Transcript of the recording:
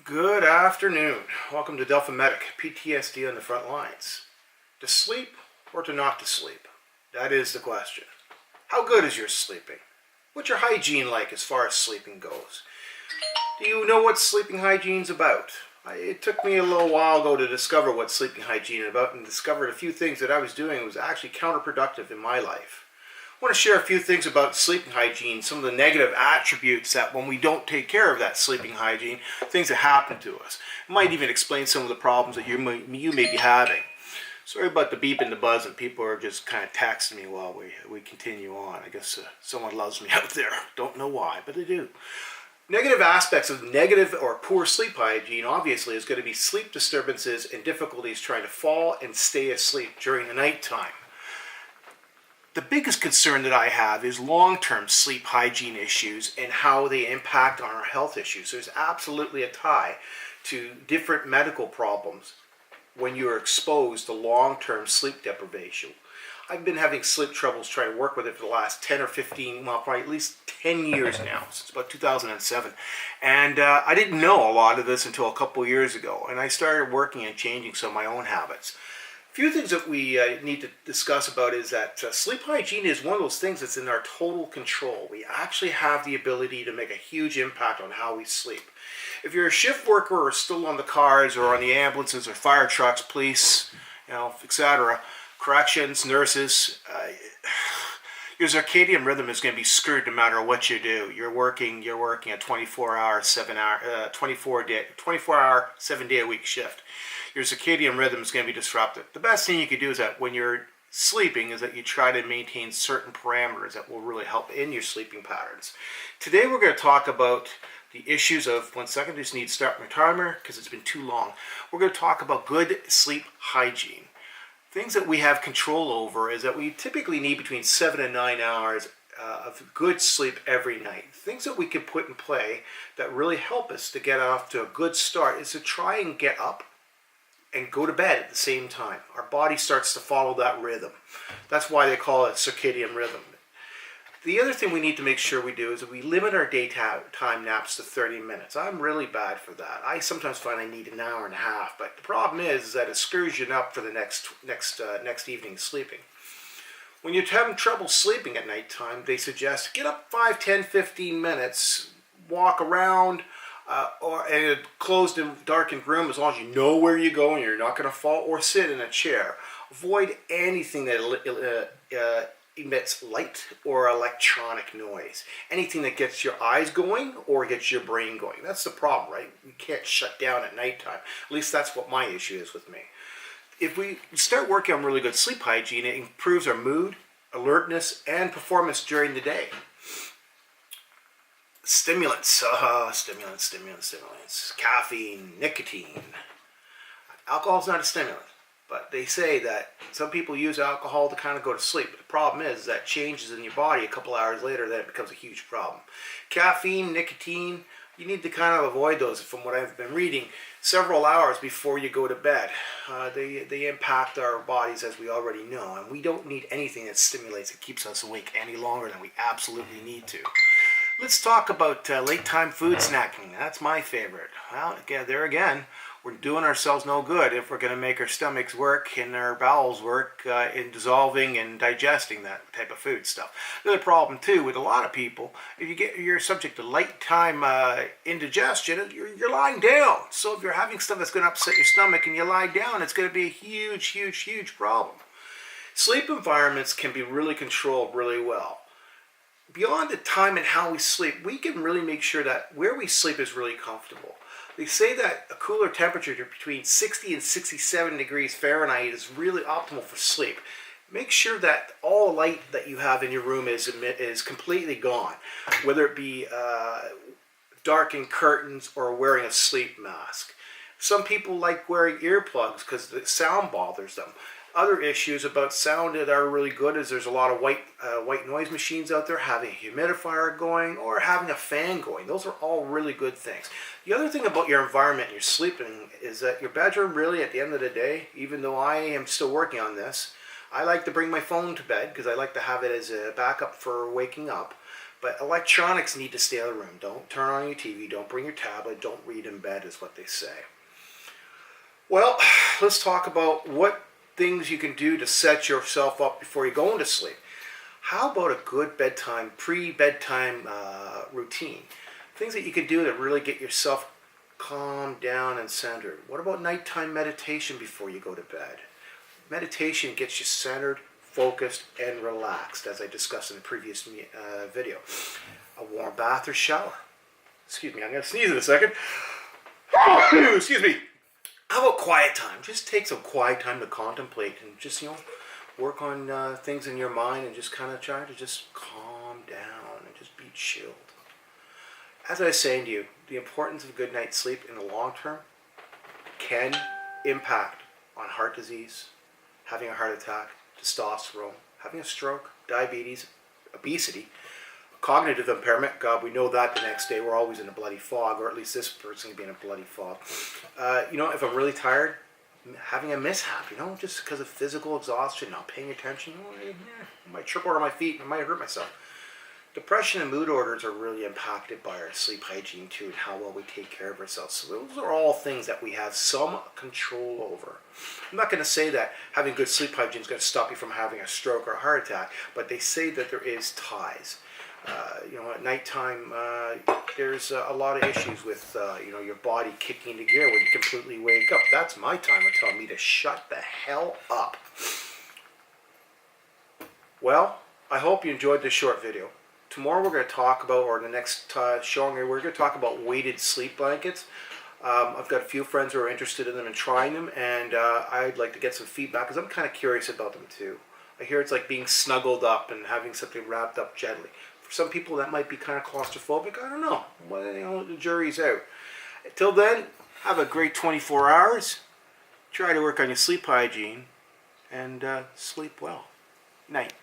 Good afternoon. Welcome to Delphi Medic, PTSD on the front lines. To sleep or to not to sleep? That is the question. How good is your sleeping? What's your hygiene like as far as sleeping goes? Do you know what sleeping hygiene is about? It took me a little while ago to discover what sleeping hygiene is about and discovered a few things that I was doing was actually counterproductive in my life. I want to share a few things about sleeping hygiene, some of the negative attributes that when we don't take care of that sleeping hygiene, things that happen to us. It might even explain some of the problems that you may be having. Sorry about the beep and the buzz, and people are just kind of texting me while we continue on. I guess someone loves me out there. Don't know why, but they do. Negative aspects of negative or poor sleep hygiene obviously is going to be sleep disturbances and difficulties trying to fall and stay asleep during the nighttime. The biggest concern that I have is long-term sleep hygiene issues and how they impact on our health issues. There's absolutely a tie to different medical problems when you're exposed to long-term sleep deprivation. I've been having sleep troubles trying to work with it for the last 10 or 15, well, probably at least 10 years now, since about 2007. And I didn't know a lot of this until a couple of years ago, and I started working and changing some of my own habits. A few things that we need to discuss about is that sleep hygiene is one of those things that's in our total control. We actually have the ability to make a huge impact on how we sleep. If you're a shift worker or still on the cars or on the ambulances or fire trucks, police, etc., corrections, nurses, your circadian rhythm is going to be screwed no matter what you do. You're working a 24-hour, 7-day-a-week shift. Your circadian rhythm is going to be disrupted. The best thing you can do is that when you're sleeping is that you try to maintain certain parameters that will really help in your sleeping patterns. Today we're going to talk about the issues of, one second, I just need to start my timer because it's been too long. We're going to talk about good sleep hygiene. Things that we have control over is that we typically need between 7 and 9 hours of good sleep every night. Things that we can put in play that really help us to get off to a good start is to try and get up and go to bed at the same time. Our body starts to follow that rhythm. That's why they call it circadian rhythm. The other thing we need to make sure we do is that we limit our daytime naps to 30 minutes. I'm really bad for that. I sometimes find I need an hour and a half, but the problem is that it screws you up for the next evening sleeping. When you're having trouble sleeping at nighttime, they suggest get up 5, 10, 15 minutes, walk around, or in a closed and darkened room, as long as you know where you're going, you're not going to fall, or sit in a chair. Avoid anything that emits light or electronic noise. Anything that gets your eyes going or gets your brain going. That's the problem, right? You can't shut down at nighttime. At least that's what my issue is with me. If we start working on really good sleep hygiene, it improves our mood, alertness, and performance during the day. Stimulants, caffeine, nicotine. Alcohol is not a stimulant, but they say that some people use alcohol to kind of go to sleep. But the problem is that changes in your body a couple hours later, then it becomes a huge problem. Caffeine, nicotine, you need to kind of avoid those, from what I've been reading, several hours before you go to bed. They impact our bodies, as we already know, and we don't need anything that stimulates and keeps us awake any longer than we absolutely need to. Let's talk about late-time food snacking. That's my favorite. Well, again, we're doing ourselves no good if we're going to make our stomachs work and our bowels work in dissolving and digesting that type of food stuff. The other problem, too, with a lot of people, if you're subject to late-time indigestion, you're lying down. So if you're having stuff that's going to upset your stomach and you lie down, it's going to be a huge, huge, huge problem. Sleep environments can be really controlled really well. Beyond the time and how we sleep, we can really make sure that where we sleep is really comfortable. They say that a cooler temperature between 60 and 67 degrees Fahrenheit is really optimal for sleep. Make sure that all light that you have in your room is completely gone, whether it be darkened curtains or wearing a sleep mask. Some people like wearing earplugs because the sound bothers them. Other issues about sound that are really good is there's a lot of white noise machines out there, having a humidifier going or having a fan going. Those are all really good things. The other thing about your environment and your sleeping is that your bedroom, really, at the end of the day, even though I am still working on this, I like to bring my phone to bed because I like to have it as a backup for waking up. But electronics need to stay out of the room. Don't turn on your TV. Don't bring your tablet. Don't read in bed is what they say. Well, let's talk about what things you can do to set yourself up before you go into sleep. How about a good bedtime, pre-bedtime routine? Things that you can do to really get yourself calmed down and centered. What about nighttime meditation before you go to bed? Meditation gets you centered, focused, and relaxed, as I discussed in the previous video. A warm bath or shower. Excuse me, I'm going to sneeze in a second. Excuse me. How about quiet time? Just take some quiet time to contemplate and just, work on things in your mind and just kind of try to just calm down and just be chilled. As I was saying to you, the importance of a good night's sleep in the long term can impact on heart disease, having a heart attack, testosterone, having a stroke, diabetes, obesity, cognitive impairment. God, we know that the next day we're always in a bloody fog, or at least this person can be in a bloody fog. If I'm really tired, having a mishap, just because of physical exhaustion, not paying attention, I might trip over my feet and I might hurt myself. Depression and mood disorders are really impacted by our sleep hygiene too, and how well we take care of ourselves. So those are all things that we have some control over. I'm not going to say that having good sleep hygiene is going to stop you from having a stroke or a heart attack, but they say that there is ties. At nighttime, there's a lot of issues with, your body kicking into gear when you completely wake up. That's my timer telling me to shut the hell up. Well, I hope you enjoyed this short video. Tomorrow we're going to talk about, or the next showing, we're going to talk about weighted sleep blankets. I've got a few friends who are interested in them and trying them, and I'd like to get some feedback because I'm kind of curious about them too. I hear it's like being snuggled up and having something wrapped up gently. For some people that might be kind of claustrophobic. I don't know. Well, the jury's out. Until then, have a great 24 hours. Try to work on your sleep hygiene and sleep well. Night.